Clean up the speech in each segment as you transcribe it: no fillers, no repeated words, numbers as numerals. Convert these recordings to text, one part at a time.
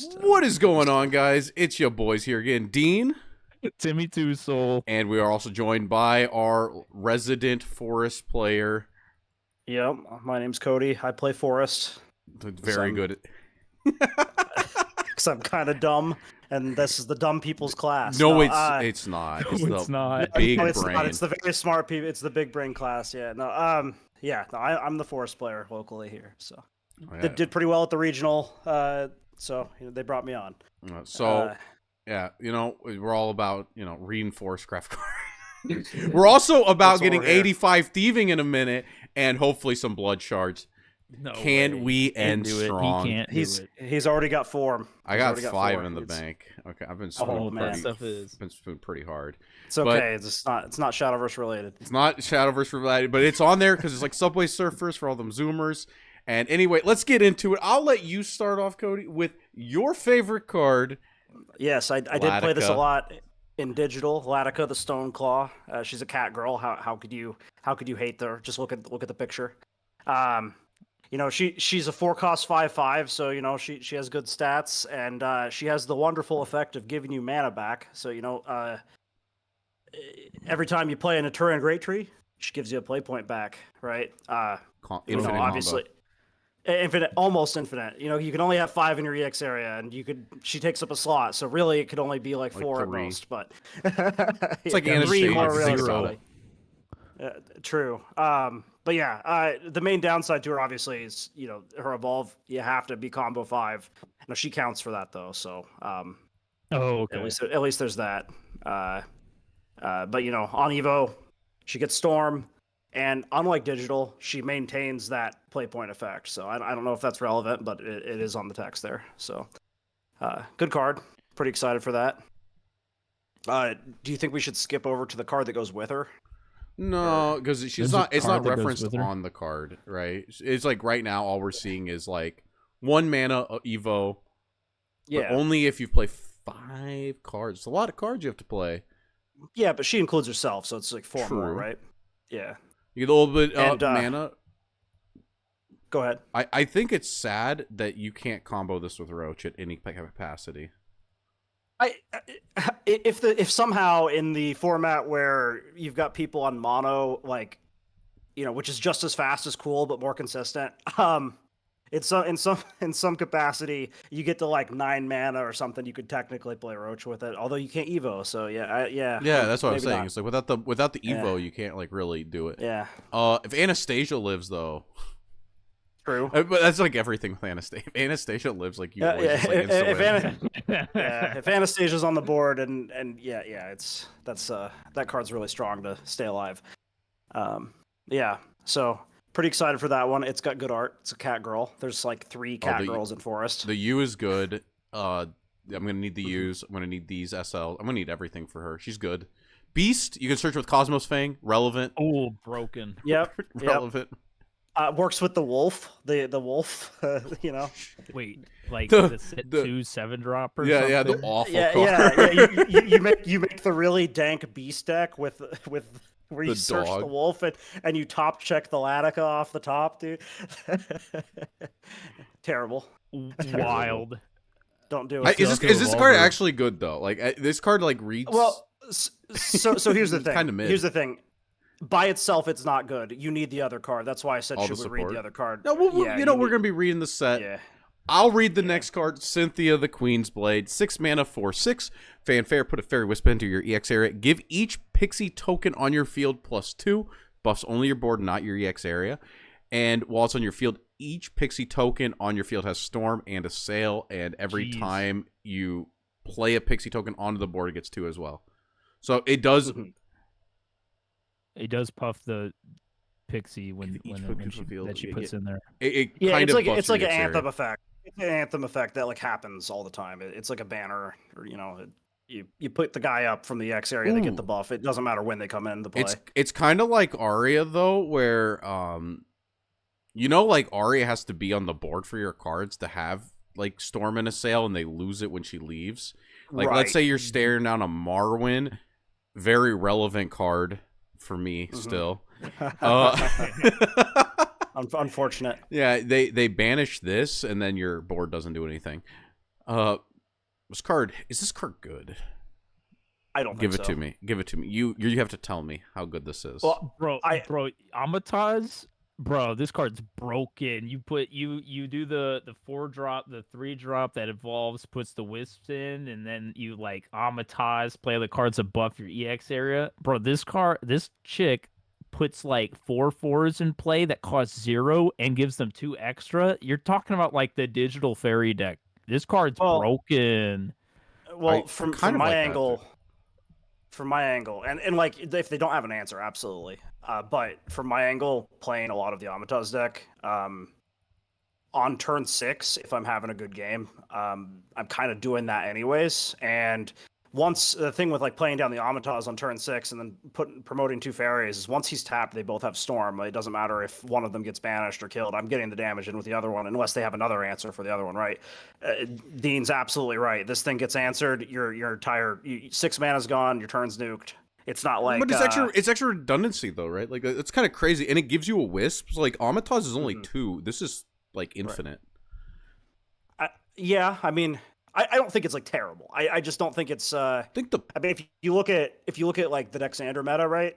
just What is going on, guys? It's your boys here again, Dean. Timmy Two Soul. And we are also joined by our resident Forest player. Yep, my name's Cody. I play Forest. Very good. Because I'm kind of dumb, and this is the dumb people's class. No, it's not. It's not. Big no, it's brain. not. It's the very smart people. It's the big brain class. Yeah. No. I'm the Forest player locally here. So Yeah. did pretty well at the regional. So they brought me on. Yeah, we're all about reading Forestcraft cards. We're also about getting 85 thieving in a minute, and hopefully some blood shards. No Can way. we end strong? He can't. He's already got form. I got 5 in the bank. Okay, I've been been pretty hard. It's okay. It's not Shadowverse related. It's not Shadowverse related, but it's on there because it's like Subway Surfers for all them Zoomers. And anyway, let's get into it. I'll let you start off, Cody, with your favorite card. Yes, I did play this a lot in digital. Latica, the Stone Claw. She's a cat girl. How could you hate her? Just look at the picture. She's a 4-cost 5/5, so she has good stats, and she has the wonderful effect of giving you mana back. So every time you play an Eturian Great Tree, she gives you a play point back, right? Infinite obviously. Infinite, almost infinite. You can only have 5 in your EX area, and she takes up a slot. So really, it could only be like 4 at most. But it's like 3 more Anastasia. realistically. True. But yeah, the main downside to her obviously is her evolve. You have to be combo 5. Now she counts for that though. So okay. At least there's that. But on Evo, she gets Storm. And unlike digital, she maintains that play point effect. So I don't know if that's relevant, but it is on the text there. So good card. Pretty excited for that. Do you think we should skip over to the card that goes with her? No, because it's not referenced on the card, right? It's like right now all we're seeing is like 1 mana Evo. Yeah. But only if you play 5 cards. It's a lot of cards you have to play. Yeah, but she includes herself, so it's like 4 True. more, right? Yeah. You get a little bit of mana. Go ahead. I think it's sad that you can't combo this with Roach at any capacity. If somehow in the format where you've got people on mono, which is just as fast as cool but more consistent, in some capacity you get to like 9 mana or something, you could technically play Roach with it. Although you can't Evo, so yeah. That's what I'm saying. Not. It's like without the Evo, you can't like really do it. Yeah. If Anastasia lives though. True. But that's like everything with Anastasia. If Anastasia lives, like you always just, like, if Anastasia's on the board and that card's really strong to stay alive. So pretty excited for that one. It's got good art. It's a cat girl. There's like 3 cat girls in Forest. The U is good. I'm gonna need the U's. I'm gonna need these SL. I'm gonna need everything for her. She's good. Beast, you can search with Cosmos Fang. Relevant. Oh, broken. Yep. Relevant. Works with the wolf, the wolf, Wait, like the 7 drop or something? Yeah, the awful card. Yeah. You make the really dank beast deck with where you search the wolf and you top check the Latica off the top, dude. Terrible. Wild. Don't do it. Is this card actually good though? Like this card like reads. Well, so here's the thing. Kind of mid. Here's the thing. By itself, it's not good. You need the other card. That's why I said should we read the other card. No, we're going to be reading the set. Yeah. I'll read the next card, Cynthia the Queen's Blade. 6 mana, 4/6. Fanfare, put a Fairy Wisp into your EX area. Give each pixie token on your field +2. Buffs only your board, not your EX area. And while it's on your field, each pixie token on your field has Storm and a Sail. And every time you play a pixie token onto the board, it gets 2 as well. So it does... It does puff the pixie when she puts in there. It's like an anthem effect. It's an anthem effect that like happens all the time. It's like a banner, or you put the guy up from the X area, they get the buff. It doesn't matter when they come into play. It's kind of like Aria though, where like Aria has to be on the board for your cards to have like Storm and a Sail, and they lose it when she leaves. Like let's say you're staring down a Marwyn, very relevant card. For me, still. Unfortunate. Yeah, they banish this, and then your board doesn't do anything. Uh, is this card good? I don't Give think it so. to me. Give it to me. You have to tell me how good this is. Well, Bro, Amataz, bro, this card's broken. You do the 4-drop, the 3-drop that evolves, puts the wisps in, and then you like Amataz, play the cards that buff your EX area. Bro, this chick puts like 4/4s in play that cost 0 and gives them 2 extra. You're talking about like the digital fairy deck. This card's well, broken. well, I from kind of my like that too. angle, and like if they don't have an answer, absolutely. But from my angle, playing a lot of the Amataz deck, on turn 6, if I'm having a good game, I'm kind of doing that anyways. And once the thing with like playing down the Amataz on turn 6 and then promoting 2 fairies is once he's tapped, they both have Storm. It doesn't matter if one of them gets banished or killed. I'm getting the damage in with the other one, unless they have another answer for the other one, right? Dean's absolutely right. This thing gets answered, your entire 6 mana's gone, your turn's nuked. It's not like But it's extra redundancy though, right? Like it's kind of crazy, and it gives you a wisp. So, like Amataz is only 2. This is like infinite. Yeah, I mean, I don't think it's like terrible. I just don't think it's. I mean, if you look at like the Dexander meta, right?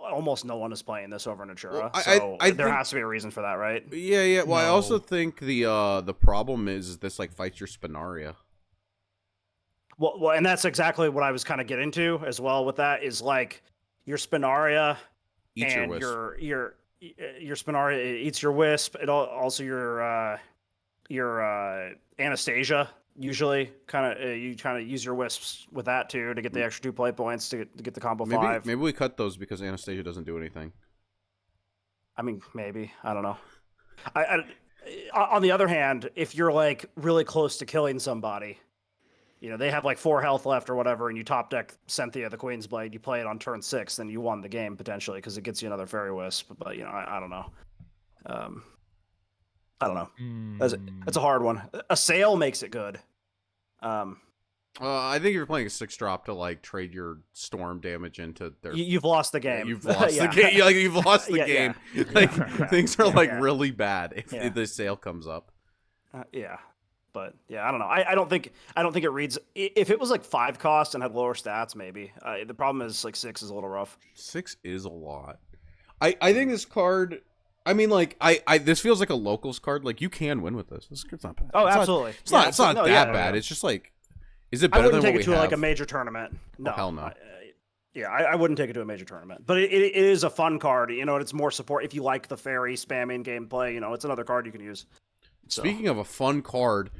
Almost no one is playing this over Natura, Well, so I there think, has to be a reason for that, right? yeah, yeah. Well, I also No. think the problem is this like fights your Spinaria. Well, and that's exactly what I was kind of getting to as well. With that is like your Spinaria Eat your and wisp. your Spinaria eats your wisp. It also your Anastasia usually you kind of use your wisps with that too to get the extra 2 play points to get the combo 5. Maybe we cut those because Anastasia doesn't do anything. I mean, maybe I don't know. On the other hand, if you're like really close to killing somebody, they have like 4 health left or whatever, and you top deck Cynthia the Queen's Blade, you play it on turn 6, then you won the game potentially because it gets you another Fairy Wisp. But I don't know. Um, I don't know. That's a hard one. A Sail makes it good. I think you're playing a 6-drop to like trade your storm damage into their. You've lost the game. You've lost the game. You've lost the game. Yeah. Like things are like really bad if the sale comes up. Yeah, but yeah, I don't know. I don't think it reads. If it was like 5 cost and had lower stats, maybe. The problem is like 6 is a little rough. 6 is a lot. I think this card. I mean, like this feels like a locals card. Like you can win with this. This card's not bad. Oh, absolutely. It's not that bad. It's just like, is it I better than wouldn't take what it we to have? like a major tournament. No, hell no. I wouldn't take it to a major tournament. But it is a fun card. And it's more support if you like the fairy spamming gameplay. It's another card you can use. Speaking of a fun card,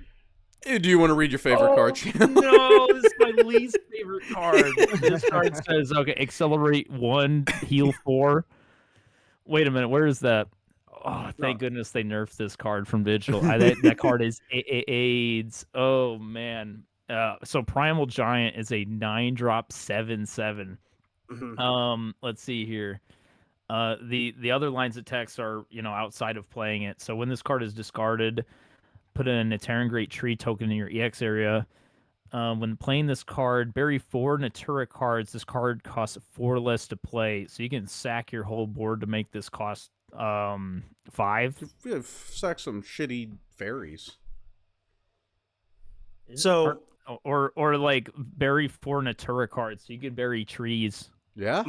do you want to read your favorite card? No, this is my least favorite card. This card says, okay, accelerate 1, heal 4. Wait a minute, where is that? Oh, thank goodness they nerfed this card from digital. That card is AIDS. Oh man. So Primal Giant is a 9-drop 7/7. Let's see here. The other lines of text are outside of playing it. So when this card is discarded, put an Terran Great Tree token in your EX area. When playing this card, bury 4 Natura cards. This card costs 4 less to play, so you can sack your whole board to make this cost 5. Yeah, sack some shitty fairies. So or like bury 4 Natura cards, so you could bury trees. Yeah.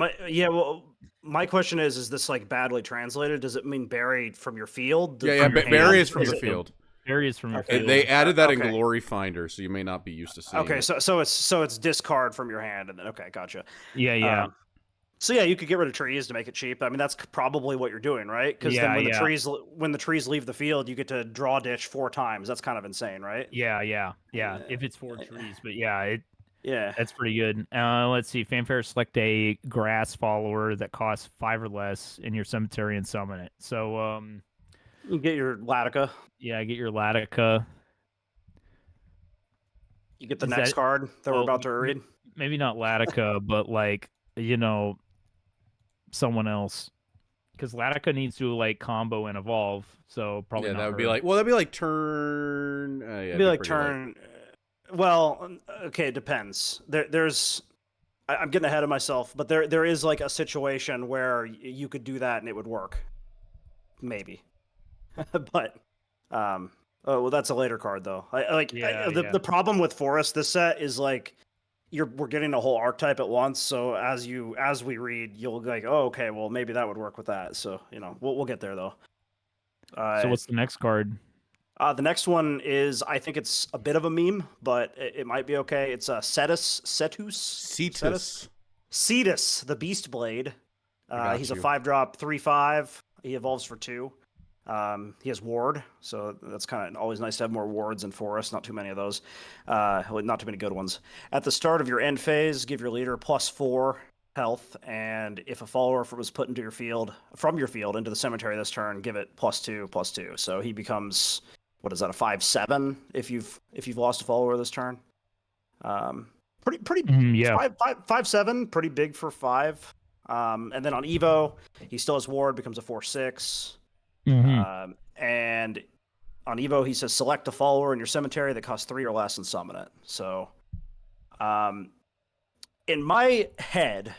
My question is this like badly translated? Does it mean buried from your field? Yeah. Bury is from the field. Bury is from your field. They added that in Glory Finder, so you may not be used to seeing. Okay, it. so it's discard from your hand, and then gotcha. Yeah. So yeah, you could get rid of trees to make it cheap. I mean, that's probably what you're doing, right? Because then when the trees leave the field, you get to draw ditch 4 times. That's kind of insane, right? Yeah. If it's 4 trees, but yeah, that's pretty good. Let's see. Fanfare, select a grass follower that costs 5 or less in your cemetery and summon it. So you get your Latica. Yeah, get your Latica. You get the next card that we're about to read. Maybe not Latica, but like someone else, because Latica needs to like combo and evolve. So probably not that would her. be like that'd be like turn. It'd be like turn. Well, okay, it depends. I'm getting ahead of myself, but there is like a situation where you could do that and it would work, maybe. But Oh, well, that's a later card though. Yeah, The problem with Forest this set is like we're getting a whole archetype at once. So as we read, you'll be like, oh, okay, well maybe that would work with that. So we'll get there though. So what's the next card? The next one is, I think it's a bit of a meme, but it might be okay. It's Cetus, the Beast Blade. He's a 5-drop 3/5. He evolves for 2. He has ward, so that's kind of always nice to have more wards in Forest. Not too many of those. Not too many good ones. At the start of your end phase, give your leader +4 health, and if a follower was put into from your field into the cemetery this turn, give it +2/+2. So he becomes, what is that, a 5/7 if you've lost a follower this turn. Pretty Yeah. 5/7, pretty big for 5. And then on Evo, he still has ward, becomes a 4/6. And on Evo, he says select a follower in your cemetery that costs 3 or less and summon it. So, in my head,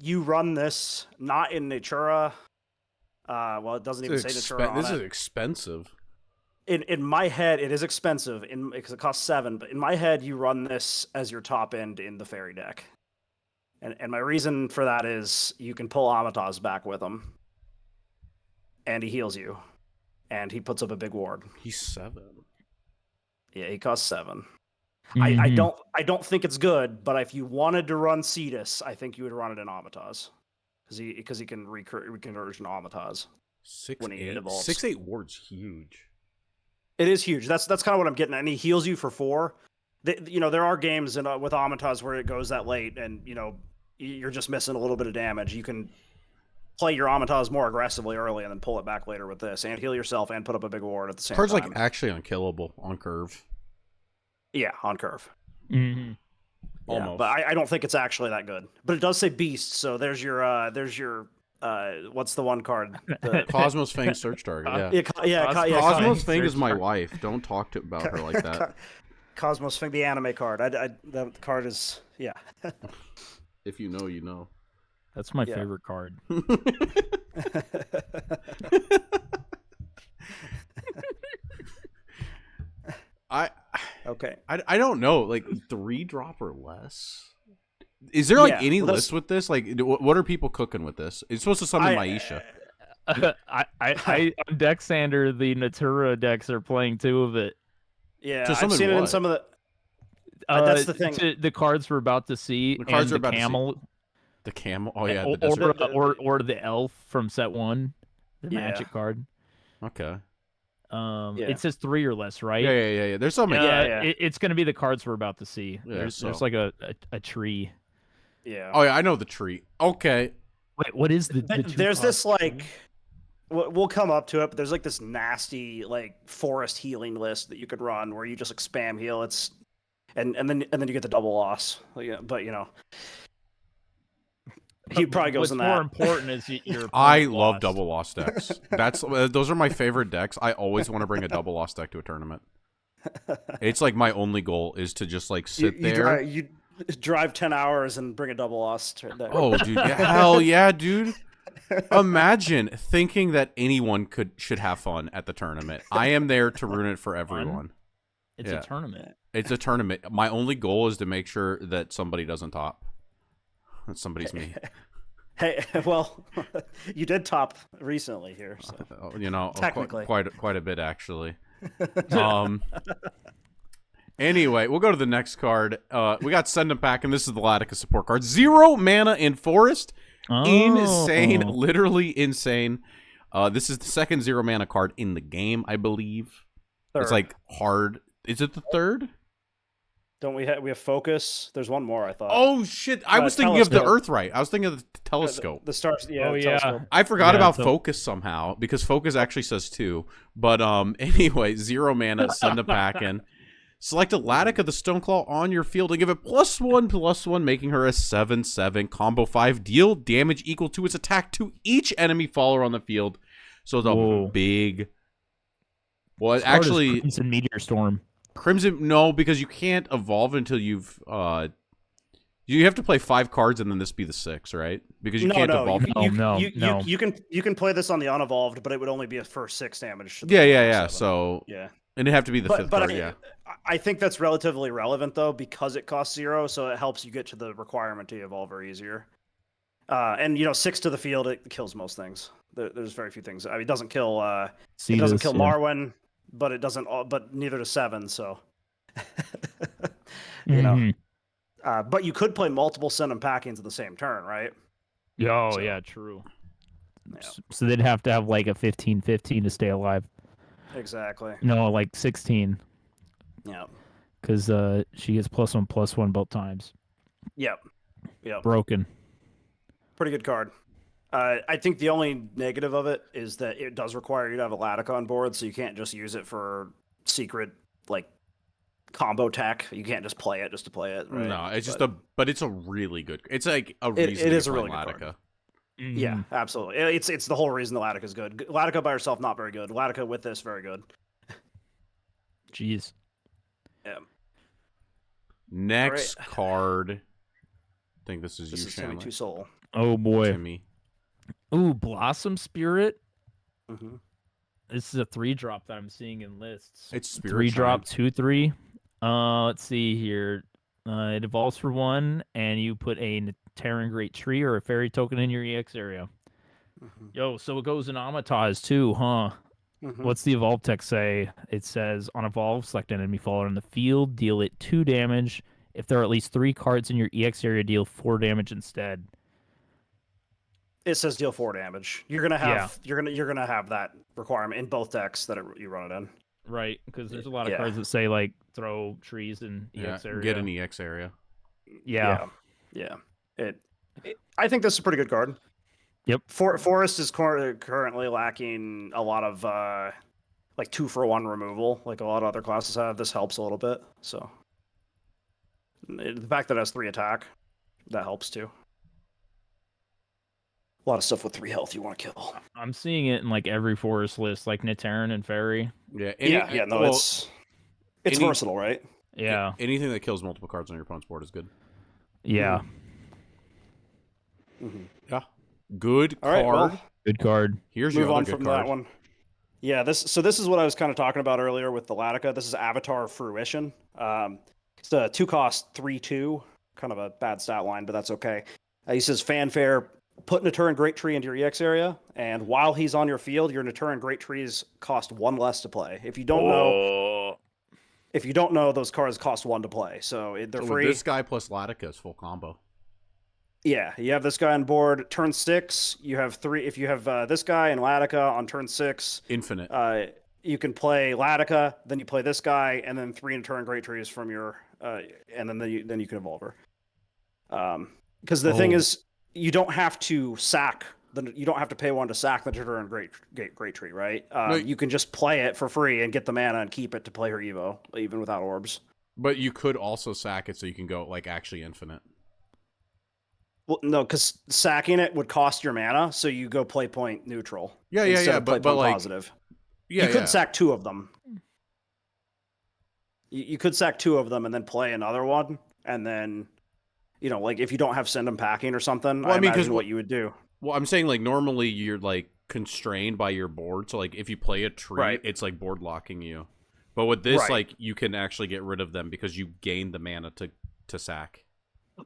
you run this not in Natura. Well, it doesn't even say Natura on it. This is expensive. In my head, it is expensive because it costs 7. But in my head, you run this as your top end in the fairy deck. And my reason for that is you can pull Amataz back with him. And he heals you. And he puts up a big ward. He's 7. Yeah, he costs 7. Mm-hmm. I don't think it's good, but if you wanted to run Cetus, I think you would run it in Amataz. Because he can reconversion Amataz. 6/8. 6/8 ward's huge. It is huge. That's kind of what I'm getting at. And he heals you for 4. There are games with Amataz where it goes that late, and you're just missing a little bit of damage. You can play your Amataz more aggressively early and then pull it back later with this, and heal yourself and put up a big ward at the same Card's time. like actually unkillable on curve. Yeah, on curve. Mm-hmm. Almost. Yeah, but I don't think it's actually that good. But it does say beast, so there's your what's the one card? The Cosmos Fang search target. Yeah. Cosmos Fang is my wife. Don't talk about her like that. Cosmos Fang, the anime card. The card is, yeah. If you know, you know. That's my favorite card. I don't know, like 3-drop or less. Is there like any list with this? Like, what are people cooking with this? It's supposed to summon Maisha. On Deck Sander, the Natura decks are playing 2 of it. Yeah, I've seen it in some of the. That's the thing. The cards we're about to see. The cards are about camel. To see. The camel. Oh yeah, or the elf from set 1, the magic card. Okay. It says 3 or less, right? Yeah. There's some. It's going to be the cards we're about to see. Yeah, there's like a tree. Yeah. Oh yeah, I know the tree. Okay. Wait, what is the there's this like. We'll come up to it, but there's like this nasty like forest healing list that you could run where you just like spam heal. It's and then you get the double loss. But he probably goes in that. What's more important is your. I love double loss decks. Those are my favorite decks. I always want to bring a double loss deck to a tournament. It's like my only goal is to just like sit there. You drive 10 hours and bring a double loss deck. Oh, dude! Hell yeah, dude! Imagine thinking that anyone should have fun at the tournament. I am there to ruin it for everyone. It's a tournament. It's a tournament. My only goal is to make sure that somebody doesn't top. That somebody's me. Hey, well, you did top recently here, so technically quite a bit actually. Anyway, we'll go to the next card. We got Send 'em Back, and this is the Latica support card. 0 mana in Forest. Insane, literally insane. This is the second 0 mana card in the game, I believe. Third. It's like hard. Is it the third? Don't we have Focus? There's one more, I thought. Oh shit! I was thinking of the Earthright. I was thinking of the Telescope. The stars. Yeah. Oh yeah. I forgot about Focus somehow because Focus actually says 2. But anyway, 0 mana. Send it back in. Select a Latica the Stoneclaw on your field and give it +1/+1, making her a 7/7 combo 5. Deal damage equal to its attack to each enemy follower on the field. So the big. Well, actually, Crimson Meteor Storm. Crimson, no, because you can't evolve until you've You have to play 5 cards and then this be the 6, right? Because you can't evolve. You can play this on the unevolved, but it would only be for 6 damage. To the Yeah. 7. So yeah, and it'd have to be the 5th card. I think that's relatively relevant though because it costs 0, so it helps you get to the requirement to evolve easier. And 6 to the field, it kills most things. There's very few things. I mean, it doesn't kill. It doesn't kill Marwyn, but it doesn't. But neither does 7. So, but you could play multiple send and packings at the same turn, right? Yeah, true. Yeah. So they'd have to have like a 15/15 to stay alive. Exactly. No, like 16. Yeah. Because she gets +1/+1 both times. Yep. Broken. Pretty good card. I think the only negative of it is that it does require you to have a Latica on board, so you can't just use it for secret like combo tech. You can't just play it just to play it. Right? No, it's but it's a really good. It's like a reason. It is a really good Latica. card. Yeah, absolutely. It's the whole reason the Latica is good. Latica by herself not very good. Latica with this very good. Jeez. Yeah. Next card. I think this is Timmy 2 Soul. Oh boy. Timmy. Ooh, Blossom Spirit. Mm-hmm. This is a 3-drop that I'm seeing in lists. It's Spirit 3-drop, 2/3. Let's see here. It evolves for 1, and you put a Terran Great Tree or a fairy token in your EX area. Mm-hmm. Yo, so it goes in Amataz too, huh? Mm-hmm. What's the evolve text say? It says on evolve, select an enemy follower in the field, deal it 2 damage. If there are at least 3 cards in your EX area, deal 4 damage instead. It says deal 4 damage. You're gonna have you're gonna have that requirement in both decks that you run it in. Right, because there's a lot of cards that say like throw trees in EX area. Get an EX area. Yeah. I think this is a pretty good card. Yep. Forest is currently lacking a lot of like 2-for-1 removal, like a lot of other classes have. This helps a little bit. So the fact that it has 3 attack, that helps too. A lot of stuff with 3 health you want to kill. I'm seeing it in like every forest list, like Nitaran and Fairy. Yeah. It's versatile, right? Yeah. Anything that kills multiple cards on your opponent's board is good. Yeah. Mm-hmm. Yeah. Good card. Right, well, good card. Here's your other good from card. That one. Yeah, this is what I was kind of talking about earlier with the Latica. This is Avatar Fruition. It's a 2-cost 3/2, kind of a bad stat line, but that's okay. He says Fanfare, put Nituran Great Tree into your EX area, and while he's on your field, your Nituran Great Trees cost 1 less to play. If you don't know, those cards cost 1 to play, so they're free. This guy plus Latica is full combo. Yeah, you have this guy on board. Turn 6, you have 3. If you have this guy and Latica on turn 6, infinite. You can play Latica, then you play this guy, and then 3 Nituran Great Trees from your, and then you can evolve her. Because the thing is, you don't have to sack. You don't have to pay 1 to sack the Nituran Great Tree, right? You can just play it for free and get the mana and keep it to play her Evo, even without orbs. But you could also sack it so you can go like actually infinite. Well, no, because sacking it would cost your mana, so you go play point neutral. Yeah. But like positive. Yeah, you could sack 2 of them. You could sack 2 of them and then play another one, and then, like if you don't have send them packing or something, I imagine what you would do. Well, I'm saying like normally you're like constrained by your board, so like if you play a tree, it's like board locking you. But with this, like you can actually get rid of them because you gain the mana to sack.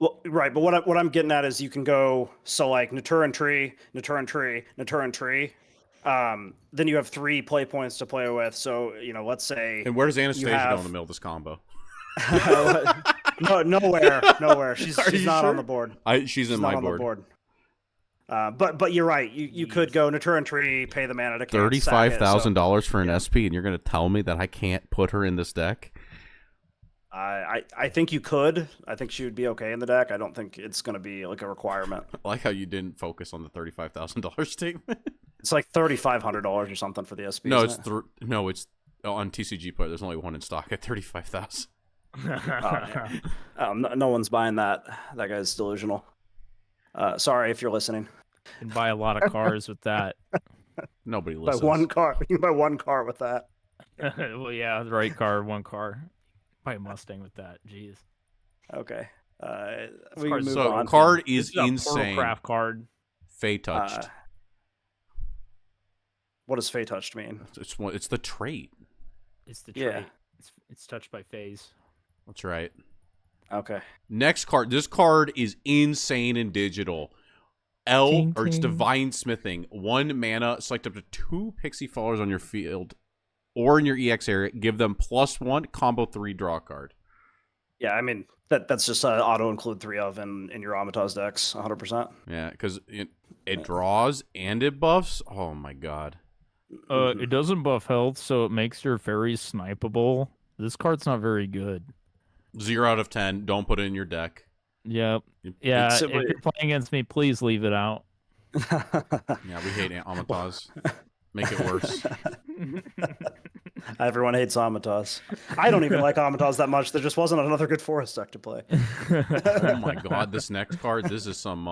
Well, right, but what I'm getting at is you can go like Nituran Tree, Nituran Tree, Nituran Tree. Then you have 3 play points to play with. So let's say. And where does Anastasia go in the middle of this combo? No, nowhere. She's not on the board. She's not on the board. But you're right. You could go Nituran Tree, pay the mana to $35,000 for an SP, and you're going to tell me that I can't put her in this deck? I think you could. I think she would be okay in the deck. I don't think it's going to be like a requirement. I like how you didn't focus on the $35,000 statement. It's like $3,500 or something for the SP. No, it's on TCG Player. There's only 1 in stock at $35,000. No one's buying that. That guy's delusional. Sorry if you're listening. You can buy a lot of cars with that. Nobody listens. Buy 1 car. You can buy 1 car with that. Well, yeah, the right car, 1 car. Buy a Mustang with that. Jeez. Okay. We card's can move So on. card This is a insane. Forestcraft card. Fey touched. What does Fey touched mean? It's the trait. It's the Yeah. trait. It's touched by phase. That's right. Okay. Next card. This card is insane in digital. It's Ting. Divine Smithing. 1 mana. Select up to 2 pixie followers on your field or in your EX area. Give them +1. Combo 3. Draw a card. Yeah, I mean that's just auto include 3 of in your Amataz decks, 100%. Yeah, because it draws and it buffs. Oh my god. It doesn't buff health, so it makes your fairies snipeable. This card's not very good. 0 out of 10. Don't put it in your deck. Yep. It- Yeah, it's if simply- you're playing against me, please leave it out. Yeah, we hate Amataz. Make it worse. Everyone hates Amataz. I don't even like Amataz that much. There just wasn't another good forest deck to play. Oh my god, this next card, this is some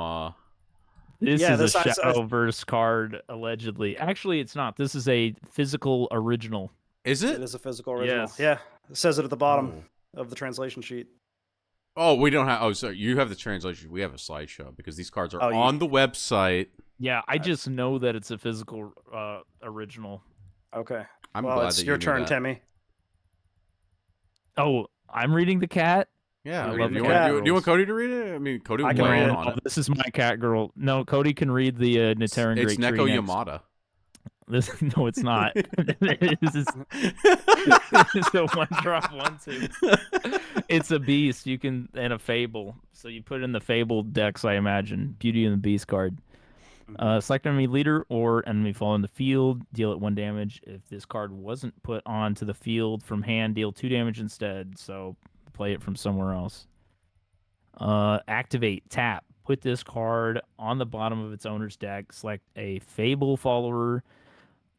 This Yeah, is this- a I- Shadowverse card, allegedly. Actually, it's not. This is a physical original. is It it? is a physical original. Yes. Yeah, it says it at the bottom of the translation sheet. Oh, we don't have. Oh, sorry. You have the translation. We have a slideshow because these cards are Oh, on the website. Yeah, I just know that it's a physical original. Okay. I'm well, glad it's that your you knew turn, that. Timmy. Oh, I'm reading the cat? Yeah, I I mean, love do you the want cat do you want rules. Cody to read it? I mean, Cody I will can weigh read in it. on it. This is my cat girl. No, Cody can read the Niteran It's Great Tree Neko next. Yamada. No, it's not. This is a one drop 1/2. It's a beast. You can and a fable. So you put it in the fable decks, I imagine. Beauty and the Beast card. Select enemy leader or enemy fall in the field. Deal it 1 damage. If this card wasn't put onto the field from hand, deal 2 damage instead. So play it from somewhere else. Activate. Tap. Put this card on the bottom of its owner's deck. Select a fable follower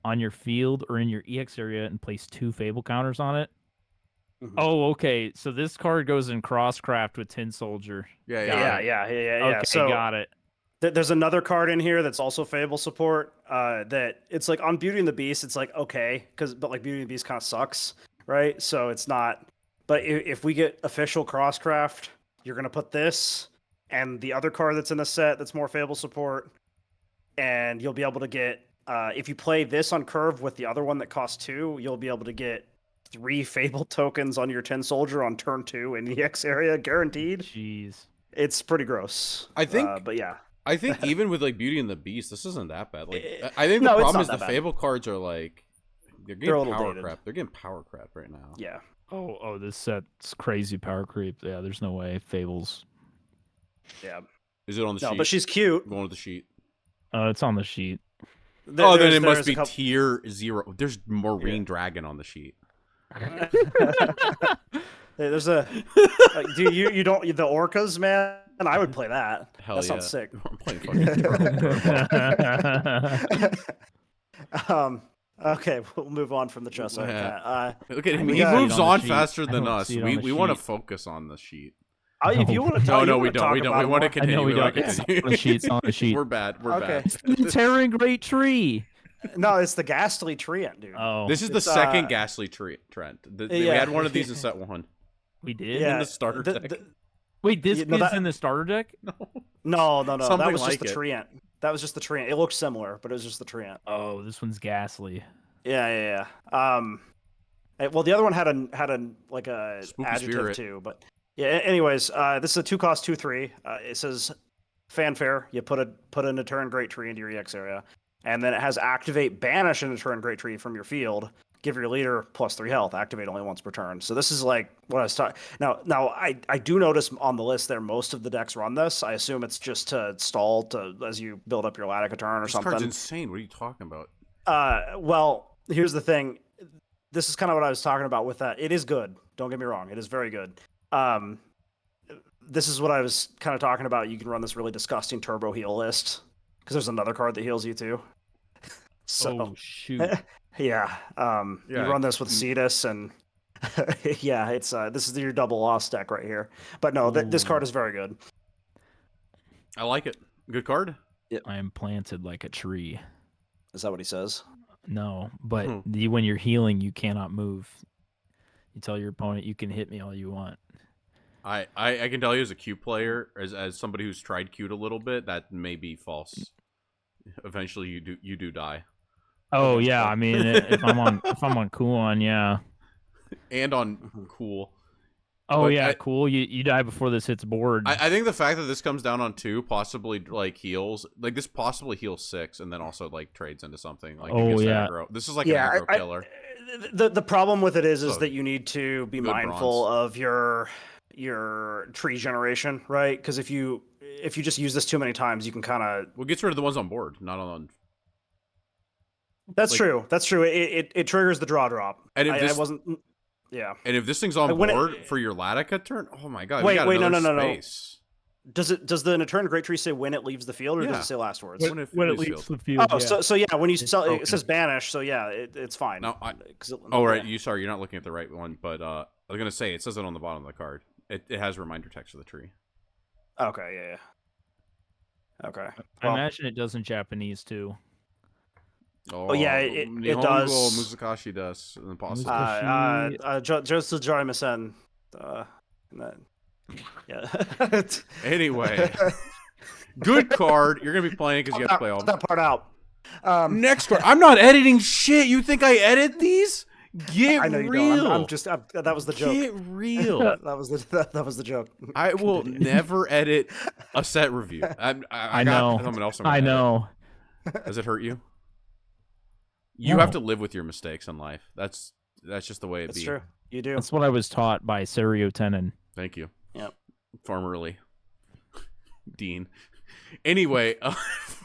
on your field or in your EX area and place 2 fable counters on it. Oh, okay. So this card goes in Crosscraft with Tin Soldier. Yeah, Got Yeah. it. Yeah. Okay, So got it. there's another card in here that's also Fable support. That it's like on Beauty and the Beast, it's like okay, but like Beauty and the Beast kind of sucks, right? So it's not. But if we get official Crosscraft, you're gonna put this and the other card that's in the set that's more Fable support, and you'll be able to get. If you play this on curve with the other one that costs 2, you'll be able to get 3 Fable tokens on your Tin Soldier on turn 2 in the X area, guaranteed. Jeez. It's pretty gross. I think. But yeah. I think even with like Beauty and the Beast, this isn't that bad. Like, I think the No, it's problem not is the that bad. Fable cards are like they're They're a getting little power dated. crap. They're getting power crap right now. Yeah. Oh, this set's crazy power creep. Yeah, there's no way. Fables. Yeah. Is it on the No, sheet? but she's cute. I'm going to the sheet. It's on the sheet. Then it must there's a be couple- tier 0. There's Marine Dragon on the sheet. There's a. Do you don't the orcas, man? I would play that. Hell That yeah. sounds sick. I'm playing fucking Okay, we'll move on from the Cheshire Yeah. cat. Look at him. we He got- moves on the on sheet. faster I than don't us. see it on the We want to sheet. focus on the sheet. If you want to No, tell, no, we don't. We don't. We want to I continue. know we wanna don't. It's continue. on the sheet. It's on the sheet. We're bad. We're Okay. bad. Niteran Great Tree. No, it's the Ghastly Treant, dude. Oh, This is the It's, second Ghastly Trent. We yeah. had one of these in set 1. we did. yeah, in the starter deck. Wait, this Yeah, no, is that- in the starter deck. No. Something That was like just the it. Treant. That was just the Treant. It looked similar, but it was just the Treant. Oh, this one's ghastly. Yeah. Well, the other one had a like a Spooky adjective spirit. too, but yeah. Anyways, this is a 2-cost 2/3. It says fanfare. You put a Niteran Great Tree into your EX area, and then it has activate banish a Niteran Great Tree from your field. Give your leader +3 health. Activate only once per turn. So this is like what I was talking. Now I do notice on the list there most of the decks run this. I assume it's just to stall as you build up your Latic turn or This something. card's insane. What are you talking about? Well, here's the thing. This is kind of what I was talking about with that. It is good. Don't get me wrong. It is very good. This is what I was kind of talking about. You can run this really disgusting turbo heal list because there's another card that heals you too. So Oh shoot. yeah, you Yeah. run this with Cetus and yeah, it's this is your double loss deck right here. But no, this Ooh. card is very good. I like it. Good card. I am planted like a tree. Is that what he says? No, but Hmm. when you're healing, you cannot move. You tell your opponent you can hit me all you want. I can tell you as a Q player, as somebody who's tried Q'd a little bit, that may be false. Eventually, you do die. Oh yeah, I mean if I'm on Coolon, yeah. And on cool. Oh But yeah, cool. You die before this hits board. I think the fact that this comes down on 2 possibly like heals, like this possibly heals 6 and then also like trades into something like Oh, against yeah. aggro. This is like an aggro killer. The problem with it is So, that you need to be good mindful bronze. of your tree generation, right? Because if you just use this too many times, you can kind of. Well, gets rid of the ones on board, not on. That's like- true. That's true. It triggers the draw drop. And if I this wasn't. Yeah. and if this thing's on When it- board for your Latica turn, oh my god! Wait, we got wait, no, another no, no, no. space. Does the Eternal Great Tree say when it leaves the field, or Yeah. does it say last words? When it When it leaves leaves the field. Oh, yeah. so yeah, when you sell, broken. it says banish, so yeah, it's fine. No, Right. right. You're not looking at the right one, but I was gonna say it says it on the bottom of the card. It has reminder text of the tree. Okay, yeah. Okay. I Well, imagine it does in Japanese too. Oh, yeah, it Nihongo does. Muzakashi does. Impossible. Josu Jarimasen. Yeah. Anyway, good card. You're gonna be playing because you have to play all. Cut that part out. Next card. I'm not editing shit. You think I edit these? Get I know you real. don't. That was the joke. Get real. That was the joke. I will never edit a set review. I know. got someone else. I know. Does it hurt you? You have to live with your mistakes in life. That's just the way it That's be. true. You do. That's what I was taught by Seiryotennan. Thank you. Yep. Formerly Dean. Anyway,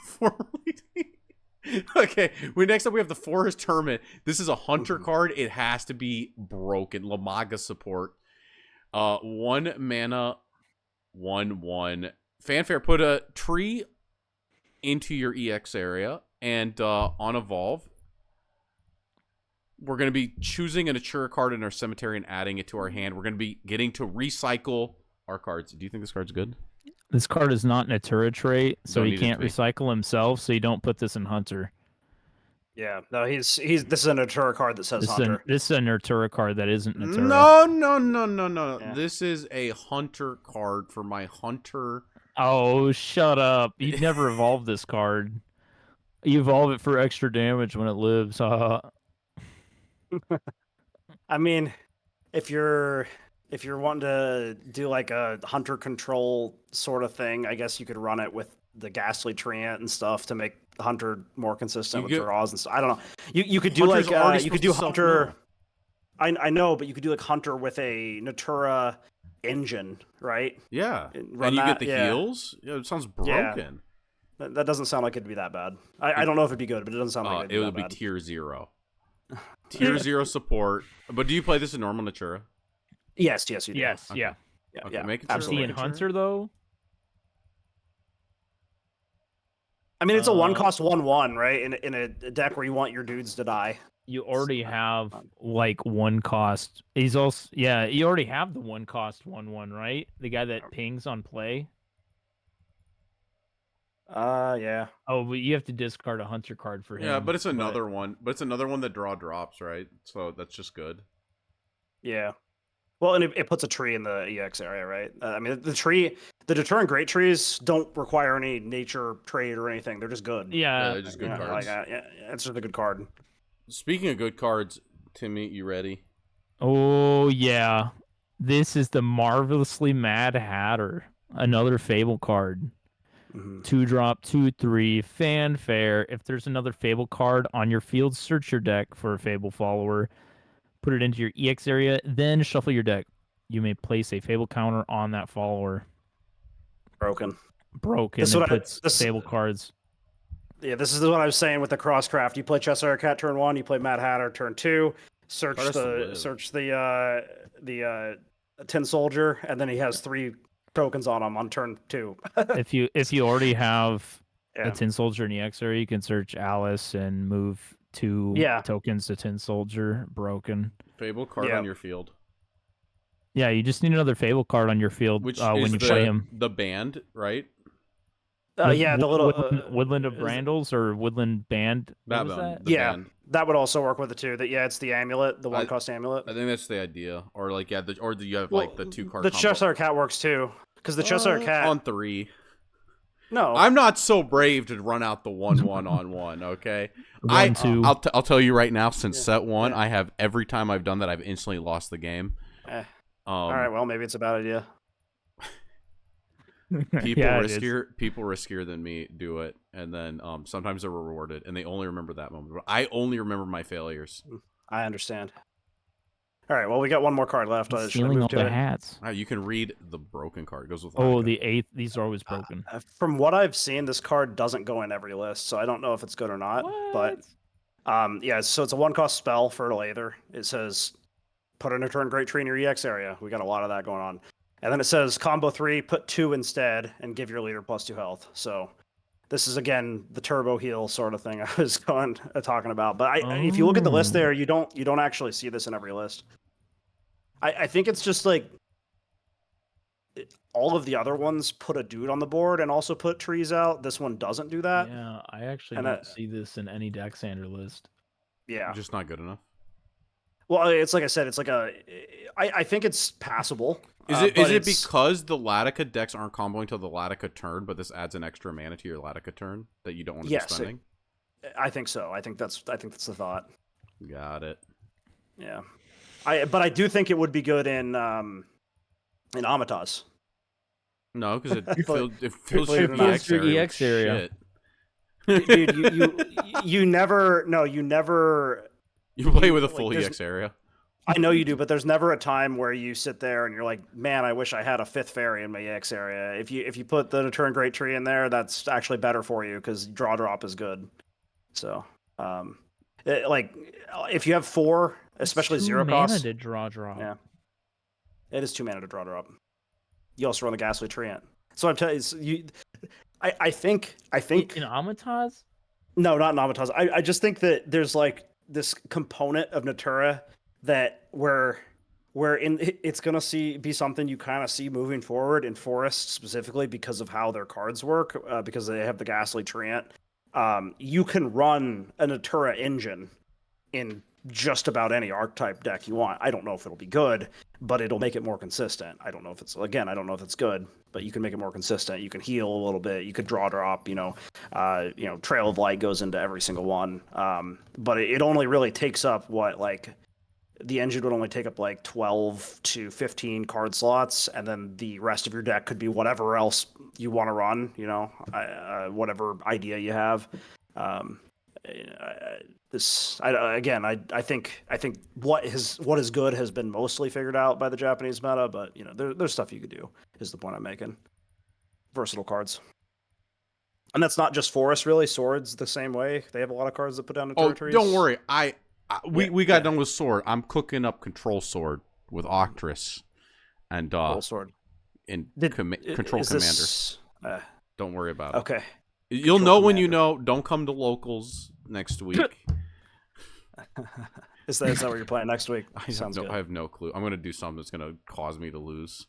formerly Dean. Okay, next up we have the Forest Hermit. This is a hunter card. It has to be broken. Lamaga support. 1 mana, 1/1. Fanfare, put a tree into your EX area, and on evolve, we're going to be choosing a Natura card in our cemetery and adding it to our hand. We're going to be getting to recycle our cards. Do you think this card's good? This card is not Natura trait, so Don't he need it to can't be. recycle himself, so you don't put this in Hunter. Yeah. No, he's. This is a Natura card that says Hunter. This is a Natura card that isn't Natura. No. Yeah. This is a hunter card for my hunter. Oh, shut up. You'd never evolve this card. You evolve it for extra damage when it lives. I mean, if you're wanting to do like a hunter control sort of thing, I guess you could run it with the Ghastly Treant and stuff to make the hunter more consistent with draws and stuff. I don't know. You could do Hunter's already like you could supposed do to hunter. I know, but you could do like hunter with a Natura engine, right? Yeah. Run And you get that, the yeah. heals? Yeah, it sounds Yeah. broken. That doesn't sound like it'd be that bad. I don't know if it'd be good, but it doesn't sound like it'd be It that would be bad. tier 0. Tier 0 support. But do you play this in normal Natura? Yes, you do. Yes, Okay. yeah. Yeah, Okay, yeah, make it See, absolutely. in Hunter, though, I mean, it's a 1-cost 1/1, right? In a deck where you want your dudes to die. you already have, like, 1 cost. He's also, yeah, you already have the 1 cost 1/1, right? The guy that pings on play. Yeah. Oh, but you have to discard a Hunter card for him. Yeah, but it's another one. But it's another one that draw drops, right? So that's just good. Yeah. Well, and it puts a tree in the EX area, right? I mean, the Deterrent Great Trees don't require any nature trade or anything. They're just good. Yeah. They're just good Yeah, cards. yeah, it's just a good card. Speaking of good cards, Timmy, you ready? Oh, yeah. This is the Marvelously Mad Hatter. Another Fable card. 2-drop, 2/3, Fanfare. If there's another Fable card on your field, search your deck for a Fable follower. Put it into your EX area, then shuffle your deck. You may place a Fable counter on that follower. Broken. This what puts Fable cards. Yeah, this is what I was saying with the Crosscraft. You play Cheshire Cat turn 1, you play Mad Hatter turn 2, search the Tin Soldier, and then he has 3 tokens on him on turn 2. if you already have Yeah. a Tin Soldier in the EX area, you can search Alice and move 2 tokens to Tin Soldier. Broken. Fable card Yeah. on your field. Yeah, you just need another Fable card on your field Which when is you play him. the band, right? Yeah, the little Woodland of Brandles or Woodland Band. What was that? The Yeah. band. That would also work with it too. That it's the amulet, the 1-cost amulet. I think that's the idea. Or like or do you have like the 2-card The combo? Cheshire Cat works too, because the Cheshire Cat on 3. No, I'm not so brave to run out the 1/1 on 1. Okay, 1/2. I'll tell you right now. Since set 1, I have every time I've done that, I've instantly lost the game. All right, well maybe it's a bad idea. People riskier than me do it, and then sometimes they're rewarded, and they only remember that moment. But I only remember my failures. I understand. All right, well we got one more card left. Stealing all the hats. You can read the broken card. It goes with. The 8th. These are always broken. From what I've seen, this card doesn't go in every list, so I don't know if it's good or not. What? But so it's a 1-cost spell, Fertile Aether. It says put an Eternal Great Tree in your EX area. We got a lot of that going on. And then it says combo 3, put 2 instead, and give your leader +2 health. So this is again the turbo heal sort of thing I was talking about. But if you look at the list there, you don't actually see this in every list. I think it's just like all of the other ones put a dude on the board and also put trees out. This one doesn't do that. Yeah, I actually don't see this in any Daxander list. Yeah, just not good enough. Well, it's like I said, it's like I think it's passable. Is it because the Latica decks aren't comboing till the Latica turn, but this adds an extra mana to your Latica turn that you don't want to be spending? I think so. I think that's the thought. Got it. Yeah, but I do think it would be good in Amatas. No, because it fills your EX area. Dude, you never. You play with a full EX area. I know you do, but there's never a time where you sit there and you're like, man, I wish I had a 5th fairy in my EX area. If you put the Return Great Tree in there, that's actually better for you because draw drop is good. So, if you have 4, especially 0 cost, mana to draw drop. Yeah, it is 2 mana to draw drop. You also run the Ghastly Treant. So I'm telling you, I think in Amatas. No, not in Amatas. I just think that there's like this component of Natura that where it's gonna be something you kind of see moving forward in Forest specifically because of how their cards work, because they have the Ghastly Treant. You can run a Natura engine in just about any archetype deck you want. I don't know if it'll be good, but it'll make it more consistent. I don't know if it's good, but you can make it more consistent. You can heal a little bit. You could draw drop. Trail of Light goes into every single one. But it only really takes up the engine would only take up like 12 to 15 card slots, and then the rest of your deck could be whatever else you want to run. Whatever idea you have. I think what is good has been mostly figured out by the Japanese meta, but there's stuff you could do. Is the point I'm making? Versatile cards, and that's not just Forest really. Swords the same way. They have a lot of cards that put down the territories. Don't worry. We got done with Sword. I'm cooking up Control Sword with Octress and Control Sword and Control Commander. Don't worry about it. Okay. You'll know when you know. Don't come to locals next week. Is that what you're playing next week? I have no clue. I'm going to do something that's going to cause me to lose.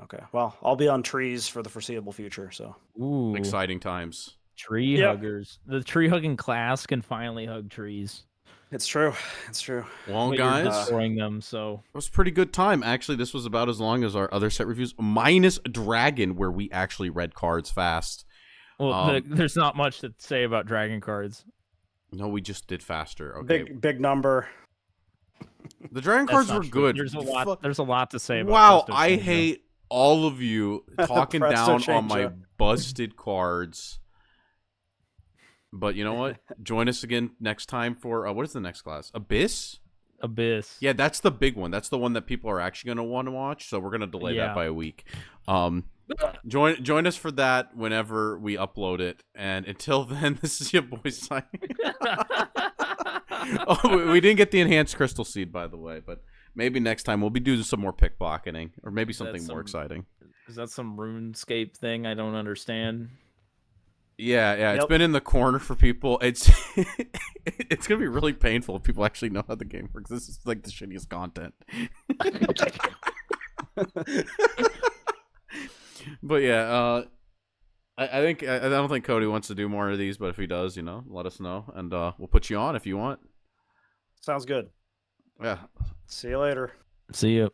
Okay. Well, I'll be on trees for the foreseeable future. So exciting times. Tree huggers. The tree hugging class can finally hug trees. It's true. Well, guys, destroying them. So it was a pretty good time. Actually, this was about as long as our other set reviews, minus Dragon, where we actually read cards fast. Well, there's not much to say about Dragon cards. No, we just did faster. Okay, big number. The Dragon cards were good. There's a lot to say about. Wow, I hate all of you talking down on my busted cards. But you know what? Join us again next time for what is the next class? Abyss. Yeah, that's the big one. That's the one that people are actually going to want to watch. So we're going to delay that by a week. Join us for that whenever we upload it. And until then, this is your boy signing. We didn't get the enhanced crystal seed, by the way, but maybe next time we'll be doing some more pickpocketing or maybe something more exciting. Is that some RuneScape thing I don't understand? Yeah, yep. It's been in the corner for people. It's it's gonna be really painful if people actually know how the game works. This is like the shittiest content. But yeah, I don't think Cody wants to do more of these, but if he does, let us know, and we'll put you on if you want. Sounds good. Yeah. See you later. See you.